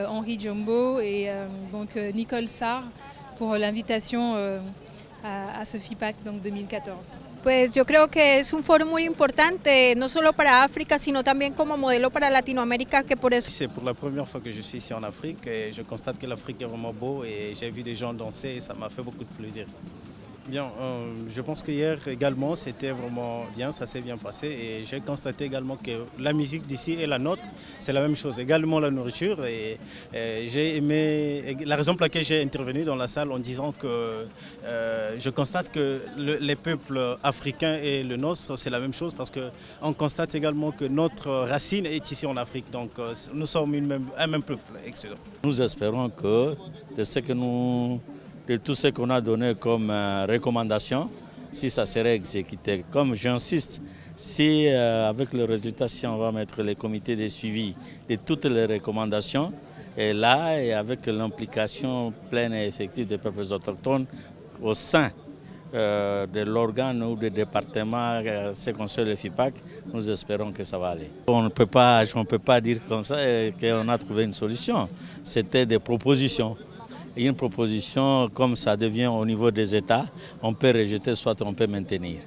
Henri Jumbo et donc Nicole Sarr pour l'invitation à ce FIPAC donc 2014. Pues yo creo que es un foro muy importante, no solo para África, sino también como modelo para Latinoamérica, que por eso... C'est pour la première fois que je suis ici en Afrique et je constate que l'Afrique est vraiment beau et j'ai vu des gens danser et ça m'a fait beaucoup de plaisir. Bien, je pense qu'hier également c'était vraiment bien, ça s'est bien passé et j'ai constaté également que la musique d'ici et la nôtre, c'est la même chose, également la nourriture et j'ai aimé, la raison pour laquelle j'ai intervenu dans la salle en disant que je constate que les peuples africains et le nôtre c'est la même chose parce qu'on constate également que notre racine est ici en Afrique, donc nous sommes un même peuple, excellent. Nous espérons que de tout ce qu'on a donné comme recommandation, si ça serait exécuté. Comme j'insiste, si avec le résultat, si on va mettre les comités de suivi de toutes les recommandations, et là, et avec l'implication pleine et effective des peuples autochtones au sein de l'organe ou du département, ce qu'on fait le FIPAC, nous espérons que ça va aller. On ne peut pas dire comme ça qu'on a trouvé une solution. C'était des propositions. Et une proposition, comme ça devient au niveau des États, on peut rejeter, soit on peut maintenir.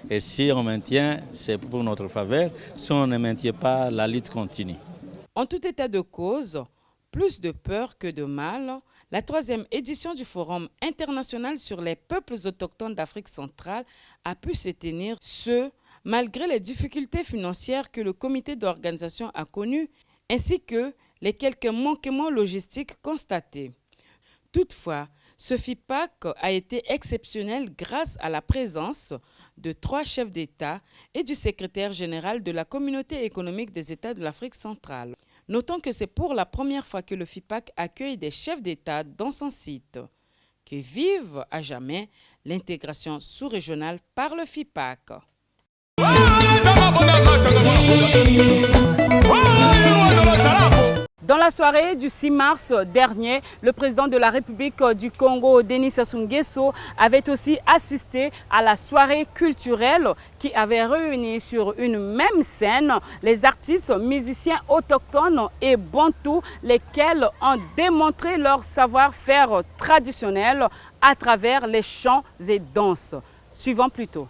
Et si on maintient, c'est pour notre faveur. Si on ne maintient pas, la lutte continue. En tout état de cause, plus de peur que de mal, la 3e édition du Forum international sur les peuples autochtones d'Afrique centrale a pu se tenir, malgré les difficultés financières que le comité d'organisation a connues, ainsi que les quelques manquements logistiques constatés. Toutefois, ce FIPAC a été exceptionnel grâce à la présence de 3 chefs d'État et du secrétaire général de la Communauté économique des États de l'Afrique centrale. Notons que c'est pour la première fois que le FIPAC accueille des chefs d'État dans son site. Que vive à jamais l'intégration sous-régionale par le FIPAC. Dans la soirée du 6 mars dernier, le président de la République du Congo, Denis Sassou Nguesso, avait aussi assisté à la soirée culturelle qui avait réuni sur une même scène les artistes, musiciens autochtones et bantous, lesquels ont démontré leur savoir-faire traditionnel à travers les chants et danses. Suivons plutôt.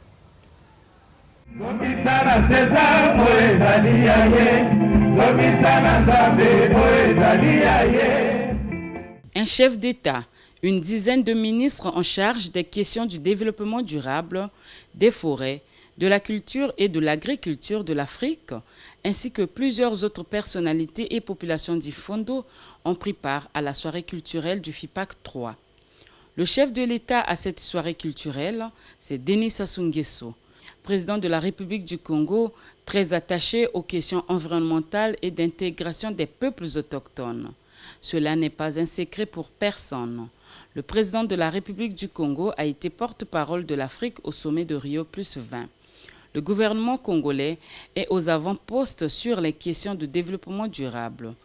Un chef d'État, une dizaine de ministres en charge des questions du développement durable, des forêts, de la culture et de l'agriculture de l'Afrique, ainsi que plusieurs autres personnalités et populations d'Ifondo ont pris part à la soirée culturelle du FIPAC 3. Le chef de l'État à cette soirée culturelle, c'est Denis Sassou Nguesso, président de la République du Congo, très attaché aux questions environnementales et d'intégration des peuples autochtones. Cela n'est pas un secret pour personne. Le président de la République du Congo a été porte-parole de l'Afrique au sommet de Rio+20. Le gouvernement congolais est aux avant-postes sur les questions de développement durable.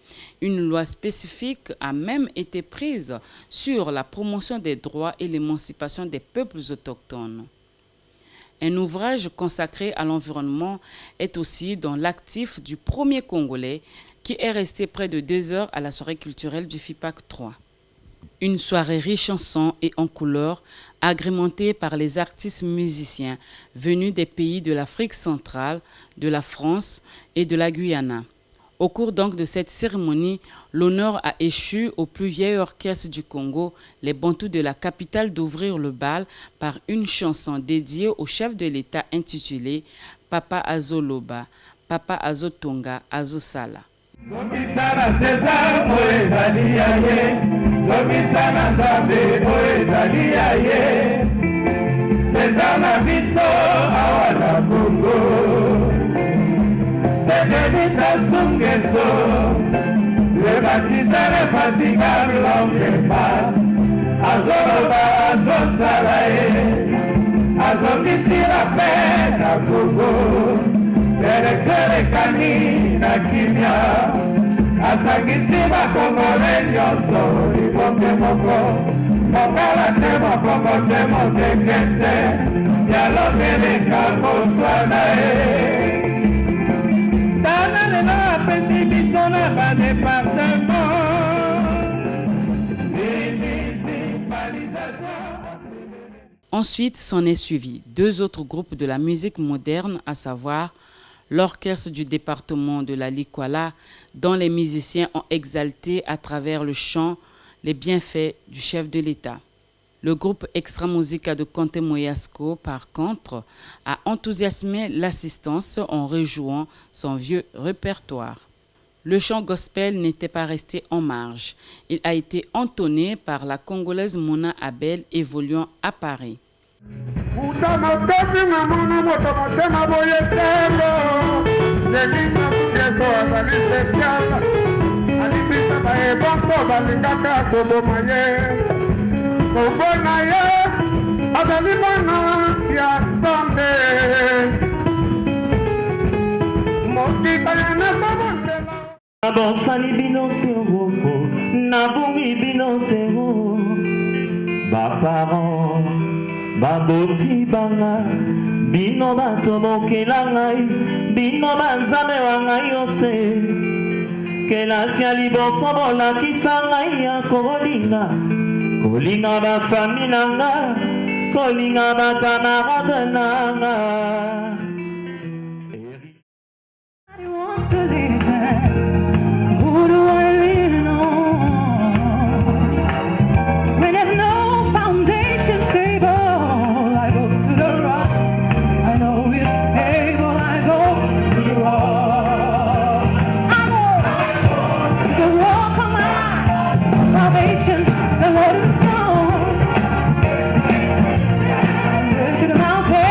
Une loi spécifique a même été prise sur la promotion des droits et l'émancipation des peuples autochtones. Un ouvrage consacré à l'environnement est aussi dans l'actif du premier Congolais qui est resté près de 2 heures à la soirée culturelle du FIPAC 3. Une soirée riche en sons et en couleurs, agrémentée par les artistes musiciens venus des pays de l'Afrique centrale, de la France et de la Guyana. Au cours donc de cette cérémonie, l'honneur a échu au plus vieil orchestre du Congo, les Bantous de la capitale, d'ouvrir le bal par une chanson dédiée au chef de l'État intitulée Papa Azoloba, Papa Azotonga, Azosala. C'est Denis Sassou Nguesso, le baptiste infatigable, l'homme qui passe. Azoloba, Azosalae, Azobisi la paix na Congo, l'élection de Kani na Kimia, Asangisi ma Congolais nyonso, liboke moko, mokala te moko mote motekete, dialogue leka koswana Tana lelo apesi biso na ba département Ensuite, s'en est suivi 2 autres groupes de la musique moderne, à savoir l'orchestre du département de la Likwala, dont les musiciens ont exalté à travers le chant les bienfaits du chef de l'État. Le groupe Extra Musica de Conte Moyasco, par contre, a enthousiasmé l'assistance en rejouant son vieux répertoire. Le chant gospel n'était pas resté en marge. Il a été entonné par la Congolaise Mona Abel évoluant à Paris. Nabosani bino te woko, nabungi bino te wo. Ba parents, baboti banga, bino bato bokela ngai, bino banzambe wa ngai ose. Kelasi ya liboso bolakisa ngai ya kolinga, kolinga bafami na nga, kolinga bakamarade na nga. Who do I lean on? When there's no foundation stable, I go to the rock. I know it's stable, I go to the rock. I go to the rock of my salvation, the Lord is strong. I went to the mountain.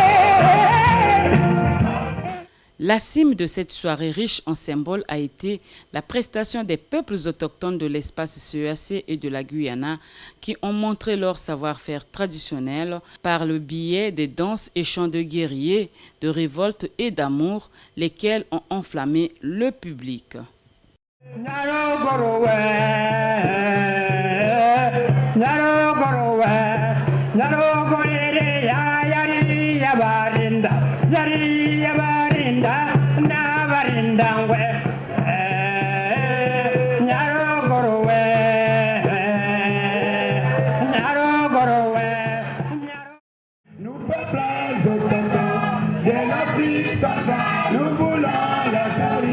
La cime de cette soirée riche en symboles a été la prestation des peuples autochtones de l'espace CEAC et de la Guyana qui ont montré leur savoir-faire traditionnel par le biais des danses et chants de guerriers, de révolte et d'amour, lesquels ont enflammé le public. Nous peuplons autochtones de l'Afrique centrale, nous voulons la terre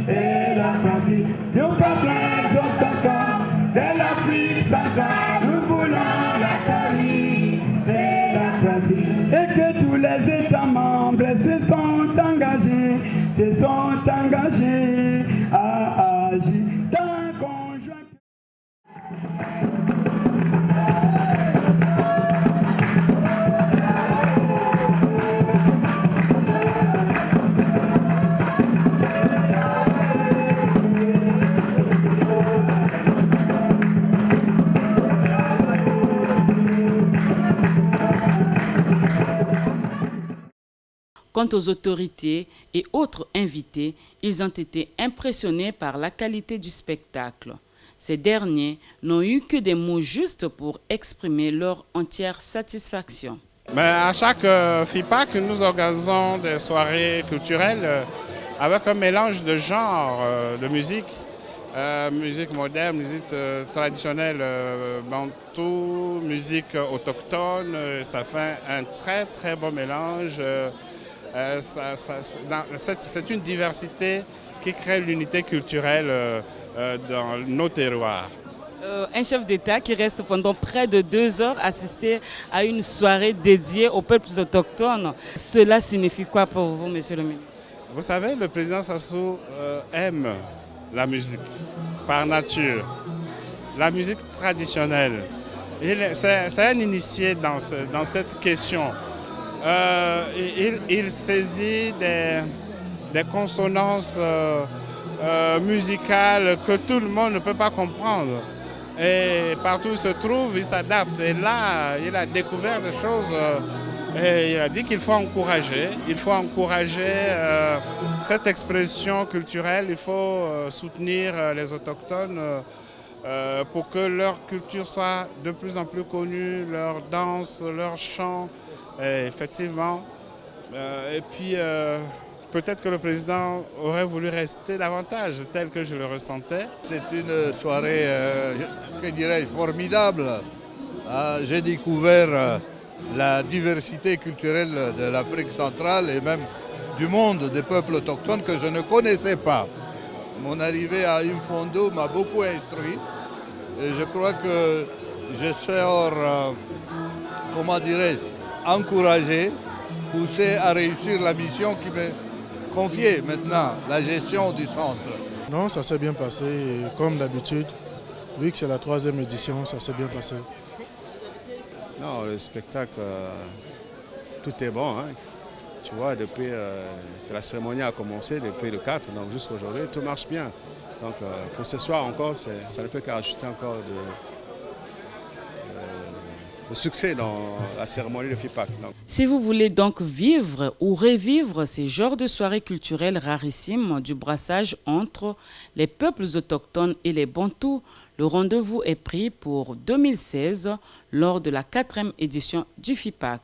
et la pratique. Nous peuplons autochtones de l'Afrique centrale, nous voulons la terre et la pratique. Et que tous les États membres se sont engagés à agir d'un conjoint. Quant aux autorités et autres invités, ils ont été impressionnés par la qualité du spectacle. Ces derniers n'ont eu que des mots justes pour exprimer leur entière satisfaction. Mais à chaque FIPAC, nous organisons des soirées culturelles avec un mélange de genres de musique. Musique moderne, musique traditionnelle bantou, musique autochtone. Ça fait un très très bon mélange. C'est une diversité qui crée l'unité culturelle dans nos terroirs. Un chef d'État qui reste pendant près de 2 heures assister à une soirée dédiée aux peuples autochtones. Cela signifie quoi pour vous, monsieur le ministre? Vous savez, le président Sassou aime la musique par nature, la musique traditionnelle. C'est un initié dans cette question. Il saisit des consonances musicales que tout le monde ne peut pas comprendre. Et partout où il se trouve, il s'adapte. Et là, il a découvert des choses et il a dit qu'il faut encourager. Il faut encourager cette expression culturelle. Il faut soutenir les autochtones pour que leur culture soit de plus en plus connue, leur danse, leur chant. Et effectivement, et puis peut-être que le président aurait voulu rester davantage, tel que je le ressentais. C'est une soirée, que dirais-je, formidable. J'ai découvert la diversité culturelle de l'Afrique centrale et même du monde des peuples autochtones que je ne connaissais pas. Mon arrivée à Imfondo m'a beaucoup instruit et je crois que je sors, comment dirais-je, encouragé, poussé à réussir la mission qui m'est confiée maintenant, la gestion du centre. Non, ça s'est bien passé, comme d'habitude. Vu que c'est la 3e édition, ça s'est bien passé. Non, le spectacle, tout est bon. Hein. Tu vois, depuis que la cérémonie a commencé, depuis le 4, donc jusqu'à aujourd'hui, tout marche bien. Donc pour ce soir encore, ça ne fait qu'ajouter encore de succès dans la cérémonie de FIPAC. Donc. Si vous voulez donc vivre ou revivre ces genres de soirées culturelles rarissimes du brassage entre les peuples autochtones et les Bantous, le rendez-vous est pris pour 2016 lors de la 4e édition du FIPAC.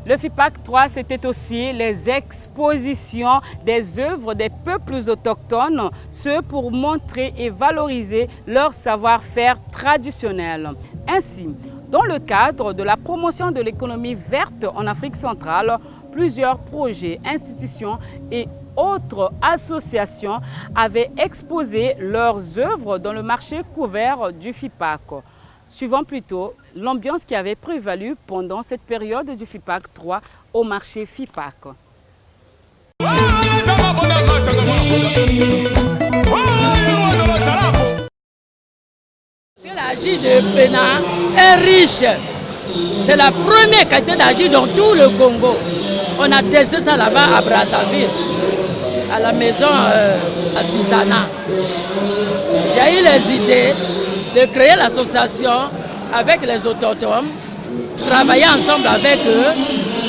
Le FIPAC 3, c'était aussi les expositions des œuvres des peuples autochtones, ce pour montrer et valoriser leur savoir-faire traditionnel. Ainsi, dans le cadre de la promotion de l'économie verte en Afrique centrale, plusieurs projets, institutions et autres associations avaient exposé leurs œuvres dans le marché couvert du FIPAC. Suivant plutôt l'ambiance qui avait prévalu pendant cette période du FIPAC 3 au marché FIPAC. L'agir de Pena est riche. C'est la première qualité d'agir dans tout le Congo. On a testé ça là-bas à Brazzaville, à la maison artisanale. J'ai eu les idées de créer l'association avec les autochtones, travailler ensemble avec eux,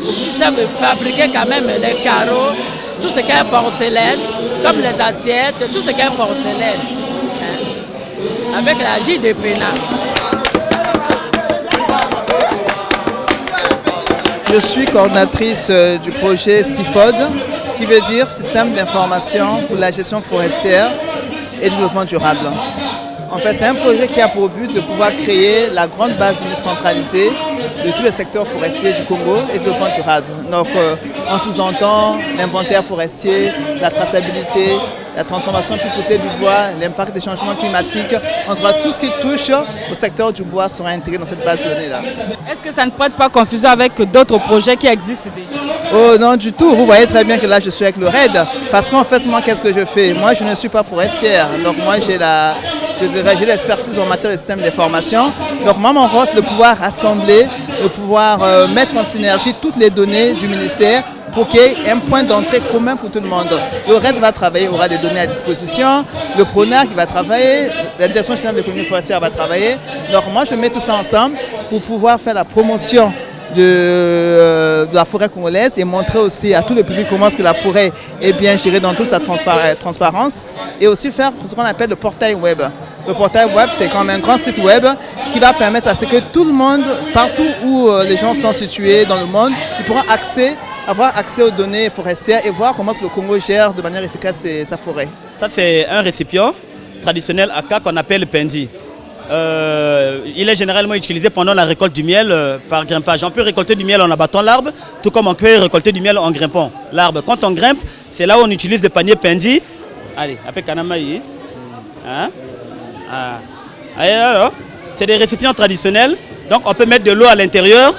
ils savent fabriquer quand même les carreaux, tout ce qui est porcelaine, comme les assiettes, tout ce qui est porcelaine, hein, avec l'agir de Pena. Je suis coordinatrice du projet CIFOD, qui veut dire Système d'information pour la gestion forestière et développement durable. En fait, c'est un projet qui a pour but de pouvoir créer la grande base centralisée de tous les secteurs forestiers du Congo et du développement durable. Donc, on sous-entend l'inventaire forestier, la traçabilité, la transformation plus poussée du bois, l'impact des changements climatiques. En tout cas, tout ce qui touche au secteur du bois sera intégré dans cette base de données-là. Est-ce que ça ne prête pas confusion avec d'autres projets qui existent déjà? Oh non du tout, vous voyez très bien que là je suis avec le RAID, parce qu'en fait moi qu'est-ce que je fais? Moi je ne suis pas forestière, donc moi j'ai l'expertise en matière de système d'information. Donc moi mon rôle c'est de pouvoir rassembler, de pouvoir mettre en synergie toutes les données du ministère pour qu'il y ait un point d'entrée commun pour tout le monde. Le RAID va travailler, aura des données à disposition, le PRONAC va travailler, la direction générale de l'économie forestière va travailler. Donc moi je mets tout ça ensemble pour pouvoir faire la promotion de la forêt congolaise et montrer aussi à tout le public comment est-ce que la forêt est bien gérée dans toute sa transparence et aussi faire ce qu'on appelle le portail web. Le portail web, c'est comme un grand site web qui va permettre à ce que tout le monde, partout où les gens sont situés dans le monde, ils pourront avoir accès aux données forestières et voir comment le Congo gère de manière efficace sa forêt. Ça, c'est un récipient traditionnel aka qu'on appelle pendi. Il est généralement utilisé pendant la récolte du miel par grimpage. On peut récolter du miel en abattant l'arbre, tout comme on peut récolter du miel en grimpant l'arbre. Quand on grimpe, c'est là où on utilise des paniers pendi. Allez, après Kanamaï. Hein? Alors, c'est des récipients traditionnels, donc on peut mettre de l'eau à l'intérieur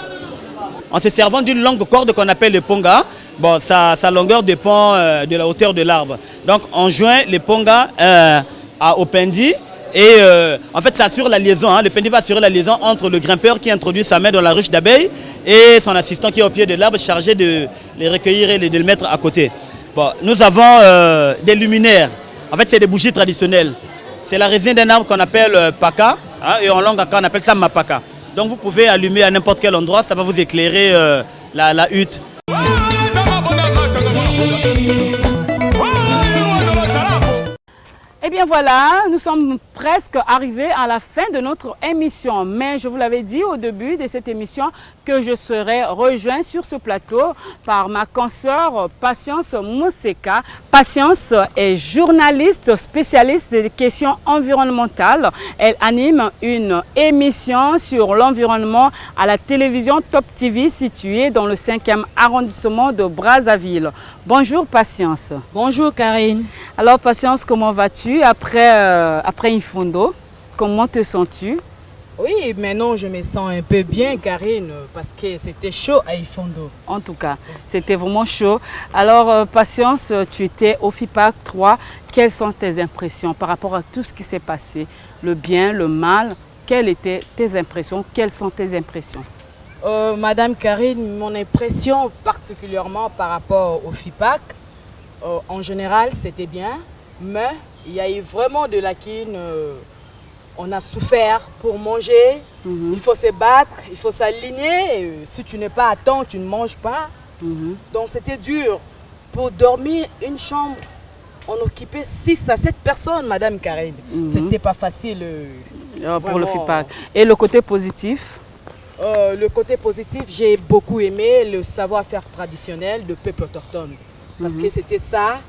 en se servant d'une longue corde qu'on appelle le ponga. Bon, sa longueur dépend de la hauteur de l'arbre. Donc on joint les pongas au pendi. Et en fait, ça assure la liaison, hein. Le pendi va assurer la liaison entre le grimpeur qui introduit sa main dans la ruche d'abeilles et son assistant qui est au pied de l'arbre chargé de les recueillir et de le mettre à côté. Bon, nous avons des luminaires. En fait, c'est des bougies traditionnelles. C'est la résine d'un arbre qu'on appelle paka, hein, et en langue on appelle ça mapaka. Donc vous pouvez allumer à n'importe quel endroit, ça va vous éclairer la hutte. Eh bien voilà, nous sommes presque arrivés à la fin de notre émission. Mais je vous l'avais dit au début de cette émission que je serai rejoint sur ce plateau par ma consoeur Patience Mousseka. Patience est journaliste spécialiste des questions environnementales. Elle anime une émission sur l'environnement à la télévision Top TV située dans le 5e arrondissement de Brazzaville. Bonjour Patience. Bonjour Karine. Alors Patience, comment vas-tu après Infondo? Comment te sens-tu? Oui, maintenant je me sens un peu bien Karine parce que c'était chaud à Infondo. En tout cas, c'était vraiment chaud. Alors Patience, tu étais au FIPAC 3. Quelles sont tes impressions par rapport à tout ce qui s'est passé? Le bien, le mal, quelles étaient tes impressions? Quelles sont tes impressions? Madame Karine, mon impression particulièrement par rapport au FIPAC, en général c'était bien, mais il y a eu vraiment de la quine, on a souffert pour manger, il faut se battre, il faut s'aligner, si tu n'es pas à temps, tu ne manges pas. Donc c'était dur. Pour dormir, une chambre, on occupait 6 à 7 personnes, Madame Karine. C'était pas facile. Pour le FIPAC. Et le côté positif? Le côté positif, j'ai beaucoup aimé le savoir-faire traditionnel de peuple autochtone. Parce que c'était ça,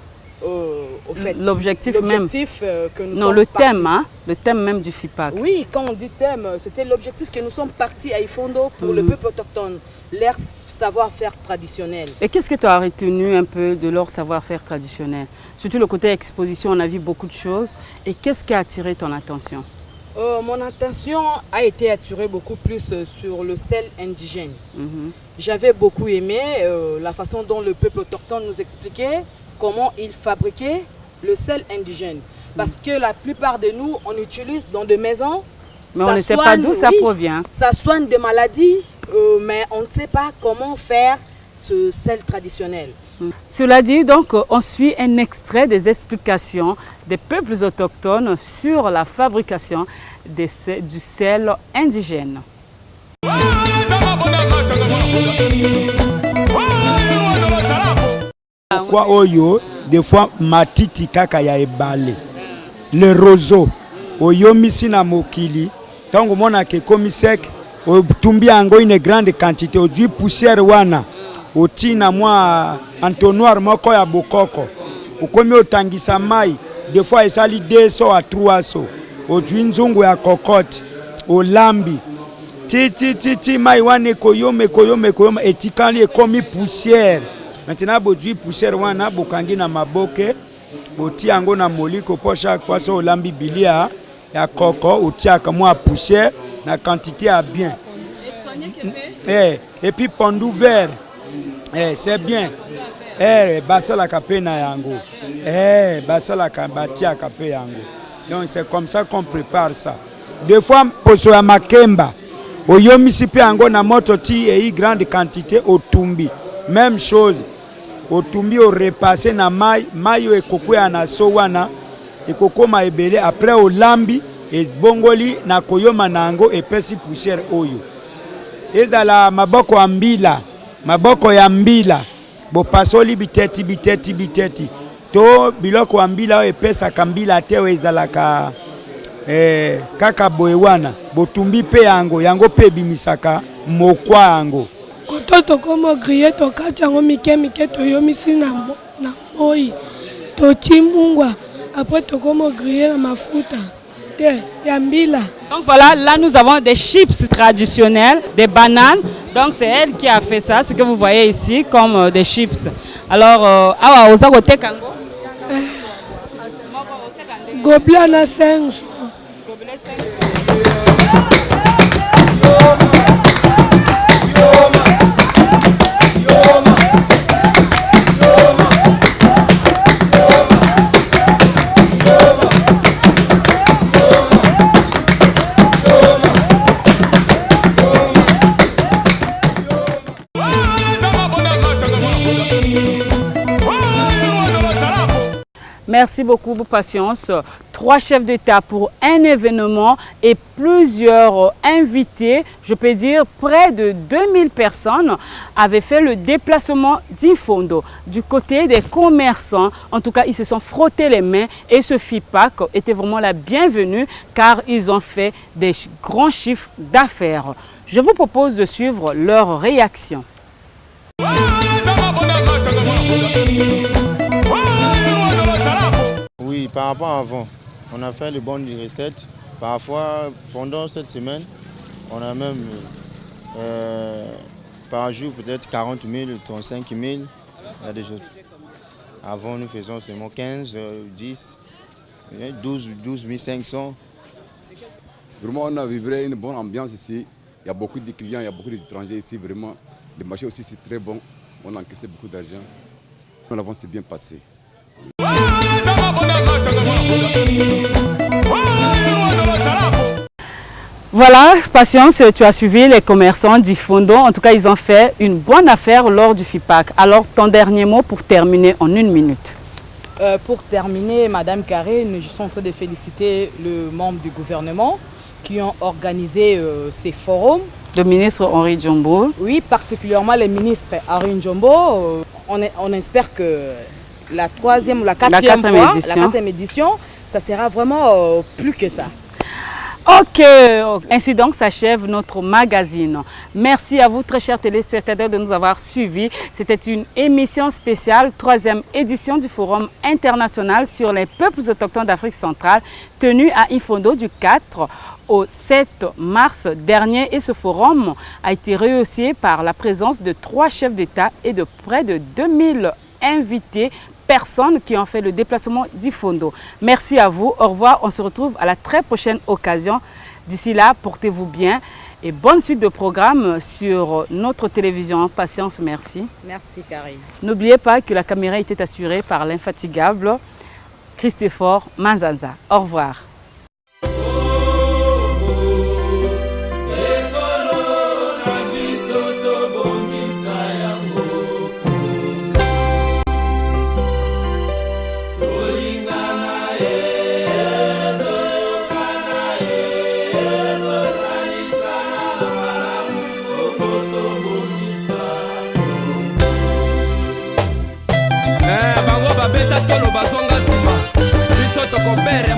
au fait, l'objectif même. Que nous non, sommes le partis. thème, hein? Le thème même du FIPAC. Oui, quand on dit thème, c'était l'objectif que nous sommes partis à Infondo pour le peuple autochtone, leur savoir-faire traditionnel. Et qu'est-ce que tu as retenu un peu de leur savoir-faire traditionnel? Surtout le côté exposition, on a vu beaucoup de choses. Et qu'est-ce qui a attiré ton attention? Mon attention a été attirée beaucoup plus sur le sel indigène. J'avais beaucoup aimé la façon dont le peuple autochtone nous expliquait comment il fabriquait le sel indigène. Parce que la plupart de nous, on utilise dans des maisons. Mais on ne sait pas d'où ça provient. Ça soigne des maladies, mais on ne sait pas comment faire ce sel traditionnel. Cela dit, donc, on suit un extrait des explications des peuples autochtones sur la fabrication du sel indigène. Pourquoi oyo des fois matiti kaka ya ebale le roseau oyo misina mokili tango mona ke komisek otumbi yango une grande quantité ojui poussière wana otina mwa entonnoir moko ya bokoko okomi otangisa mai des fois esali 200 à 300 ojui nzungu ya kokote olambi ti mai wana ekoyoma etikali ekomi poussière. Maintenant bodui poussière wana bokangi na maboke boti yango na moliko po chaque fois so olambi bilia ya koko otiaka mwa poussière na quantité à bien. Et puis pondu vert. C'est bien. Basala kape na yango. Basala kabatia kape yango. Donc c'est comme ça qu'on prépare ça. Des fois poso ya makemba oyomisi pe yango na moto ti et grande quantité otumbi. Même chose. Otumbi o repasser na mai o ekoko ya na so wana ekoko ma ebele après o lambi e bongoli na koyoma nango epesi poussière oyo ezala maboko ya mbila bo pasoli biteti to biloko ya mbila o epesa kambila te o ezalaka kaka boye wana botumbi pe yango pe bimisaka mokwa yango. Koto komo griller to kachango mike to yomisi na moi to chimungwa après to komo griller na mafuta yambila. Donc voilà, là nous avons des chips traditionnels, des bananes. Donc c'est elle qui a fait ça, ce que vous voyez ici comme des chips. Alors awa oza kote kango gobelet na 500. Merci beaucoup pour patience. 3 chefs d'État pour un événement et plusieurs invités, je peux dire près de 2000 personnes avaient fait le déplacement d'Imfondo. Du côté des commerçants, en tout cas, ils se sont frottés les mains et ce FIPAC était vraiment la bienvenue car ils ont fait des grands chiffres d'affaires. Je vous propose de suivre leur réaction. Oui, par rapport à avant, on a fait les bonnes recettes. Parfois, pendant cette semaine, on a même par jour peut-être 40 000, 35 000, il y a des choses. Avant, nous faisions seulement 15, 10, 12 500. Vraiment, on a vécu une bonne ambiance ici. Il y a beaucoup de clients, il y a beaucoup d'étrangers ici. Vraiment, le marché aussi c'est très bon. On a encaissé beaucoup d'argent. L'avant s'est bien passé. Voilà, Patience, tu as suivi les commerçants d'Imfondo. En tout cas, ils ont fait une bonne affaire lors du FIPAC. Alors, ton dernier mot pour terminer en 1 minute. Pour terminer, Madame Carré, nous sommes en train de féliciter le membre du gouvernement qui ont organisé ces forums. Le ministre Henri Djombo. Oui, particulièrement le ministre Henri Djombo. On espère que la 3e ou la 4e édition, ça sera vraiment plus que ça. Ok, ainsi donc s'achève notre magazine. Merci à vous très chers téléspectateurs de nous avoir suivis. C'était une émission spéciale, 3e édition du Forum international sur les peuples autochtones d'Afrique centrale, tenu à Imfondo du 4 au 7 mars dernier. Et ce forum a été rehaussé par la présence de 3 chefs d'État et de près de 2000 invités, personnes qui ont fait le déplacement d'Imfondo. Merci à vous, au revoir, on se retrouve à la très prochaine occasion. D'ici là, portez-vous bien et bonne suite de programme sur notre télévision. Patience, merci. Merci Karine. N'oubliez pas que la caméra était assurée par l'infatigable Christopher Manzanza. Au revoir. Bazonga sima biso tokopere